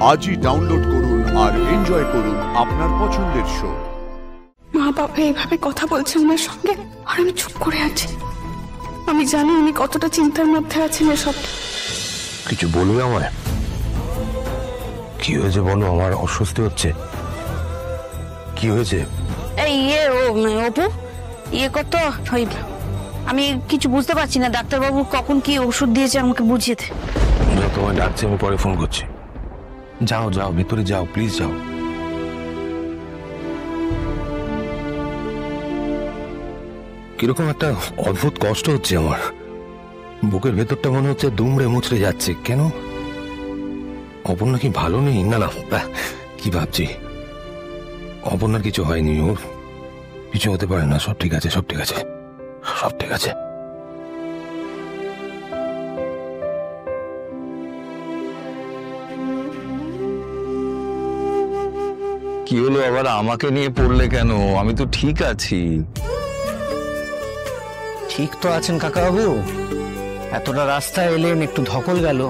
আজই ডাউনলোড করুন আর এনজয় করুন আপনার পছন্দের শো। মা বাবা এইভাবে কথা বলছে ওনার সঙ্গে, আর আমি চুপ করে আছি। আমি জানি উনি কতটা চিন্তার মধ্যে আছেন। এসব কিছু বলবে আমায়? কি হয়েছে বলো, আমার অস্বস্তি হচ্ছে। কি হয়েছে? এই অপু কত আমি কিছু বুঝতে পারছি না। ডাক্তারবাবু কখন কি ওষুধ দিয়েছে আমাকে বুঝিয়ে দে। তোমায় ডাকছে, আমি পরে ফোন করছি। যাও যাও, ভিতরে যাও, প্লিজ যাও। কিরকম একটা অদ্ভুত কষ্ট হচ্ছে আমার, বুকের ভেতরটা মনে হচ্ছে দুমড়ে মুচড়ে যাচ্ছে। কেন? অপর্ণা কি ভালো নেই? না না, কি ভাবছি, অপর্ণার কিছু হয়নি, ওর কিছু হতে পারে না। সব ঠিক আছে, সব ঠিক আছে, সব ঠিক আছে। কি হলো আবার আমাকে নিয়ে পড়লে কেন? আমি তো ঠিক আছি। ঠিক তো আছেন কাকাবাবু, এতটা রাস্তা এলেন, একটু ধকল গেল,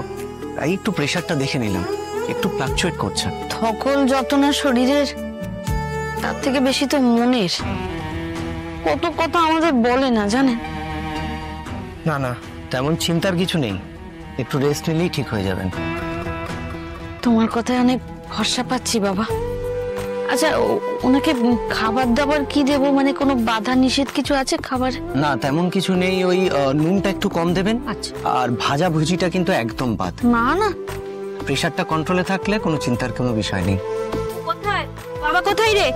তাই একটু প্রেশারটা দেখে নিলাম, একটু ফ্লাকচুয়েট করছে। ধকল যত না শরীরের, তার থেকে বেশি তো মনের। কত কথা আমাদের বলে না, জানেন? না না, তেমন চিন্তার কিছু নেই, একটু রেস্ট নিলেই ঠিক হয়ে যাবেন। তোমার কথায় অনেক ভরসা পাচ্ছি বাবা। আচ্ছা, ওনাকে খাবার দাবার কি দেবো? মানে কোনো বাধা নিষেধ কিছু আছে খাবার? না, তেমন কিছু নেই, ওই নুনটা একটু কম দেবেন। আচ্ছা। আর ভাজা ভুজিটা কিন্তু একদম বাদ। না না, প্রেশারটা কন্ট্রোলে থাকলে কোনো চিন্তার কোনো বিষয় নেই। কোথায় বাবা, কোথায় রে?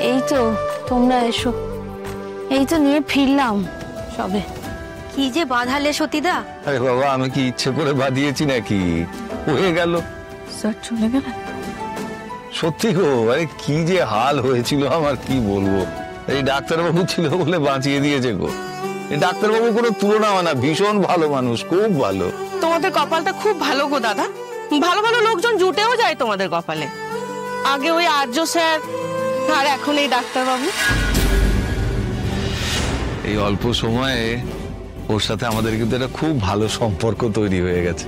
এই তো, তোমরা এসো। এই তো নিয়ে ফিরলাম সবে। কি যে বাঁধালে সতীদা। আরে বাবা, আমি কি ইচ্ছে করে বাঁধিয়েছি নাকি? হয়ে গেল। স্যার চলে গেলেন? সত্যি গো, আরে কি যে হাল হয়েছিল আমার, কি বলবো। এই ডাক্তারবাবু ছিল বলে বাঁচিয়ে দিয়েছে গো। এই ডাক্তারবাবু কোনো তুলনা হয় না, ভীষণ ভালো মানুষ, খুব ভালো। তোমাদের কপালটা খুব ভালো গো দাদা, ভালো ভালো লোকজন জুটেও যায় তোমাদের কপালে। আগে ওই আর্য স্যার, আর এখন এই ডাক্তারবাবু। এই অল্প সময়ে ওর সাথে আমাদের কিন্তু একটা খুব ভালো সম্পর্ক তৈরি হয়ে গেছে।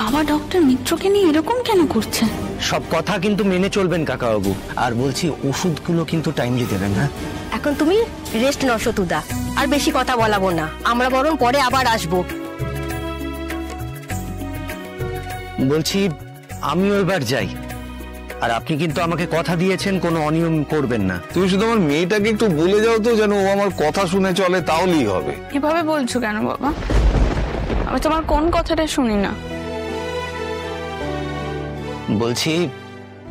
বাবা ডক্টর মিত্রকে নিয়ে এরকম কেন করছে? সব কথা কিন্তু মেনে চলবেন কাকাবাবু, আর বলছি ওষুধগুলো কিন্তু টাইমলি দেবেন। হ্যাঁ, এখন তুমি রেস্ট নাও সতুদা, আর বেশি কথা বলাবো না, আমরা বরং পরে আবার আসবো। বলছি আমিও এবার যাই, আর আপনি কিন্তু আমাকে কথা দিয়েছেন কোনো অনিয়ম করবেন না। তুমি শুধু আমার মেয়েটাকে একটু বলে যাও তো, যেন ও আমার কথা শুনে চলে, তাহলেই হবে। এভাবে বলছো কেন বাবা? আমি তোমার কোন কথাটা শুনি না। বলছি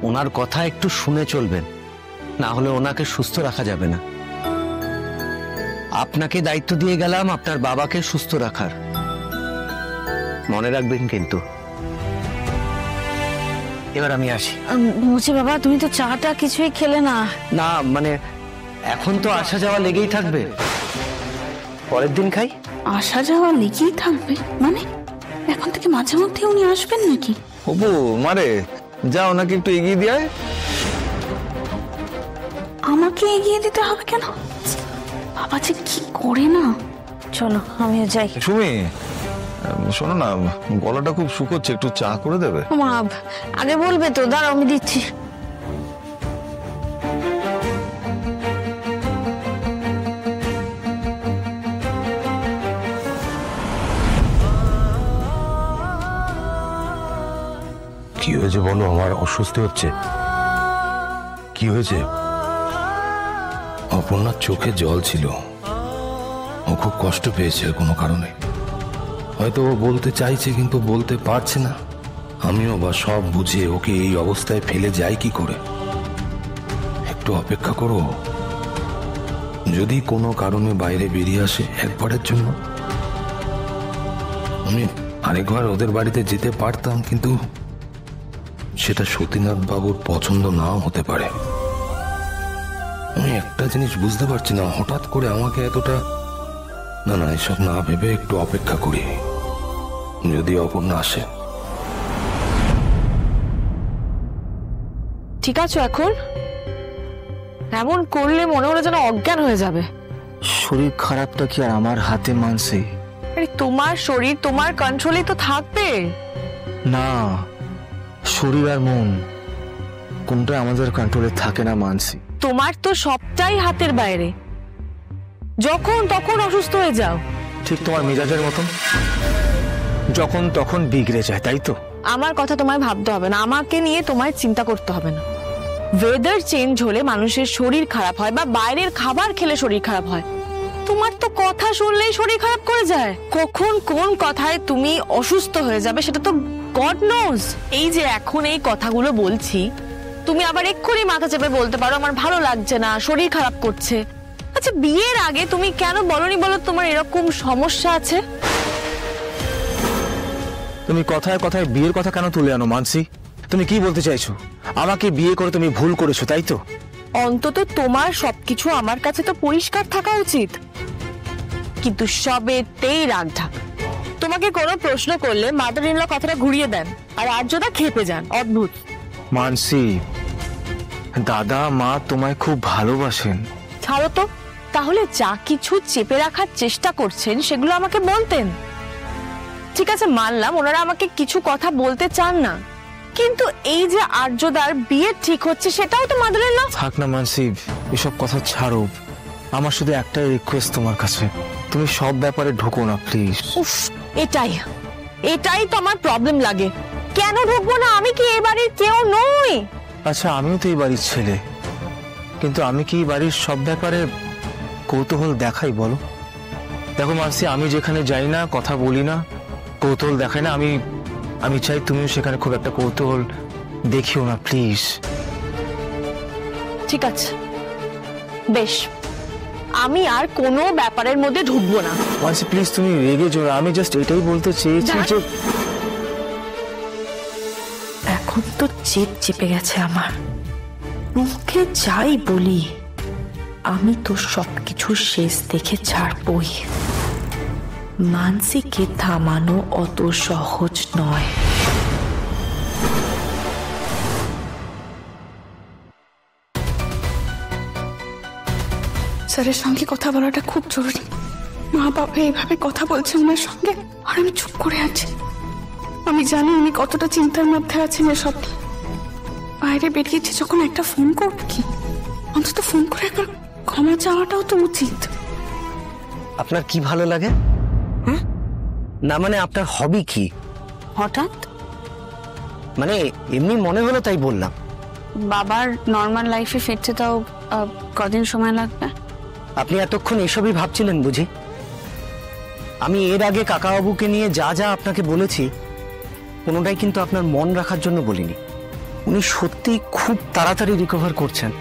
ওনার কথা একটু শুনে চলবেন, না হলে ওনাকে সুস্থ রাখা যাবে না। আপনাকে দায়িত্ব দিয়ে গেলাম আপনার বাবাকে সুস্থ রাখার, মনে রাখবেন কিন্তু। এবার আমি আসি। বলছি বাবা, তুমি তো চাটা কিছুই খেলে না। না মানে এখন তো আসা যাওয়া লেগেই থাকবে, পরের দিন খাই। আসা যাওয়া লেগেই থাকবে মানে? এখন থেকে মাঝে মধ্যে উনি আসবেন নাকি? অপু মারে, যা ওনাকে একটু এগিয়ে দিয়ে। আমাকে এগিয়ে দিতে হবে কেন? বাবা যে কি করে না। চলো আমিও যাই। সুমি, শোনো না, গলাটা খুব শুকোচ্ছে, একটু চা করে দেবে? মা আগে বলবে তো, দাঁড়াও আমি দিচ্ছি। কি হয়েছে বলো, আমার অস্বস্তি হচ্ছে। কি হয়েছে? অপর্ণার চোখে জল ছিল, ও খুব কষ্ট পেয়েছে কোনো কারণে। হয়তো ও বলতে চাইছে কিন্তু বলতে পারছে না। আমিও বা সব বুঝে ওকে এই অবস্থায় ফেলে যাই কি করে? একটু অপেক্ষা করো, যদি কোনো কারণে বাইরে বেরিয়ে আসে একবারের জন্য। আমি আরেকবার ওদের বাড়িতে যেতে পারতাম, কিন্তু সেটা সতীনাথ বাবুর পছন্দ নাও হতে পারে। আমি একটা জিনিস বুঝতে পারছি না, হঠাৎ করে আমাকে এতটা। না না, এসব না ভেবে একটু অপেক্ষা করি, যদি অপর্ণা আসে। ঠিক আছে, এখন এমন করলে মনে হলো যেন অজ্ঞান হয়ে যাবে। শরীর খারাপটা কি আর আমার হাতে মানছে? আরে তোমার শরীর তোমার কন্ট্রোলে তো থাকবে। না, শরীর আর মন কোনটা আমাদের কন্ট্রোলে থাকে না মানসি। তোমার তো সবটাই হাতের বাইরে, যখন তখন অসুস্থ হয়ে যাও। ঠিক তোমার মেজাজের মতন, যখন তখন বিগড়ে যায়, তাই তো? আমার কথা তোমায় ভাবতে হবে না, আমাকে নিয়ে তোমায় চিন্তা করতে হবে না। ওয়েদার চেঞ্জ হলে মানুষের শরীর খারাপ হয়, বা বাইরের খাবার খেলে শরীর খারাপ হয়। তোমার তো কথা শুনলেই শরীর খারাপ করে যায়। কখন কোন কথায় তুমি অসুস্থ হয়ে যাবে সেটা তো গড নোজ। এই যে এখন এই কথাগুলো বলছি, তুমি আবার এক্ষুনি মাথা চেপে বলতে পারো আমার ভালো লাগছে না, শরীর খারাপ করছে। আচ্ছা, বিয়ের আগে তুমি কেন বলনি বলো তোমার এরকম সমস্যা আছে? তুমি কথায় কথায় বিয়ের কথা কেন তুলে আনো মানসি? তুমি কি বলতে চাইছো? আমাকে বিয়ে করে তুমি ভুল করেছো, তাই তো? অন্তত তোমার সবকিছু আমার কাছে তো পরিষ্কার থাকা উচিত, কিন্তু সবেতেই রাগ ঢাক। তোমাকে কোনো প্রশ্ন করলে মাদার ইন ল কথাটা ঘুরিয়ে দেন, আর আর্যদা খেপে যান। অদ্ভুত। মানসি, দাদা মা তোমায় খুব ভালোবাসেন। ছাড়ো তো, তাহলে যা কিছু চেপে রাখার চেষ্টা করছেন সেগুলো আমাকে বলতেন। ঠিক আছে, মানলাম ওনারা আমাকে কিছু কথা বলতে চান না, কিন্তু এই যে আর্যদার বিয়ে ঠিক হচ্ছে সেটাও তো মাদার ইন ল। থাক না মানসি, এসব কথা ছাড়ো। আমার শুধু একটাই রিকোয়েস্ট তোমার কাছে, তুমি সব ব্যাপারে ঢুকো না প্লিজ। উফ, এটাই তো আমার প্রবলেম লাগে। কেন ঢুকবো না? আমি কি এই বাড়ির কেউ নই? আচ্ছা, আমিও তো এই বাড়ির ছেলে, কিন্তু আমি কি এই বাড়ির সব ব্যাপারে কৌতূহল দেখাই বলো? দেখো মানসি, আমি যেখানে যাই না, কথা বলি না, কৌতূহল দেখাই না, আমি চাই তুমিও সেখানে খুব একটা কৌতূহল দেখিও না প্লিজ। ঠিক আছে, বেশ, আমি আর কোনো ব্যাপারের মধ্যে ঢুকবো না। মানসি প্লিজ, তুমি রেগে যাও না, আমি জাস্ট এটাই বলতে চেয়েছি যে এখন তো জেদ চেপে গেছে আমার। মুখে যাই বলি, আমি তো সবকিছু শেষ দেখে ছাড়বই। মানসিকে থামানো অত সহজ নয়। স্যারের সঙ্গে কথা বলাটা খুব জরুরি। মা বাবা এইভাবে কথা বলছে ওনার সঙ্গে, আর আমি চুপ করে আছি। আমি জানি উনি কতটা চিন্তার মধ্যে আছেন এসব। বাইরে বেরিয়েছি যখন একটা ফোন করব, কি অন্তত ফোন করে একবার ক্ষমা চাওয়াটাও তো উচিত। আপনার কি ভালো লাগে? না মানে আপনার হবি কি? হঠাৎ মানে এমনি মনে হলো তাই বললাম। বাবার নর্মাল লাইফে ফিরতে তাও কদিন সময় লাগবে। আপনি এতক্ষণ এসবই ভাবছিলেন বুঝি? আমি এর আগে কাকাবাবুকে নিয়ে যা যা আপনাকে বলেছি কোনোটাই কিন্তু আপনার মন রাখার জন্য বলিনি। উনি সত্যি খুব তাড়াতাড়ি রিকভার করছেন।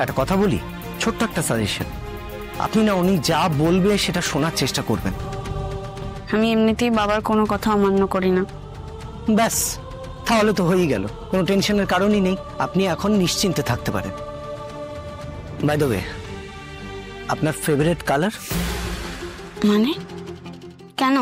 একটা কথা বলি, ছোট্ট একটা সাজেশন, আপনি না উনি যা বলবে সেটা শোনার চেষ্টা করবেন। আমি এমনিতেই বাবার কোনো কথা অমান্য করি না। ব্যাস, তাহলে তো হয়েই গেল, কোনো টেনশনের কারণই নেই, আপনি এখন নিশ্চিন্তে থাকতে পারেন। বাই দ্য ওয়ে, আপনার ফেভারিট কালার? মানে কেন?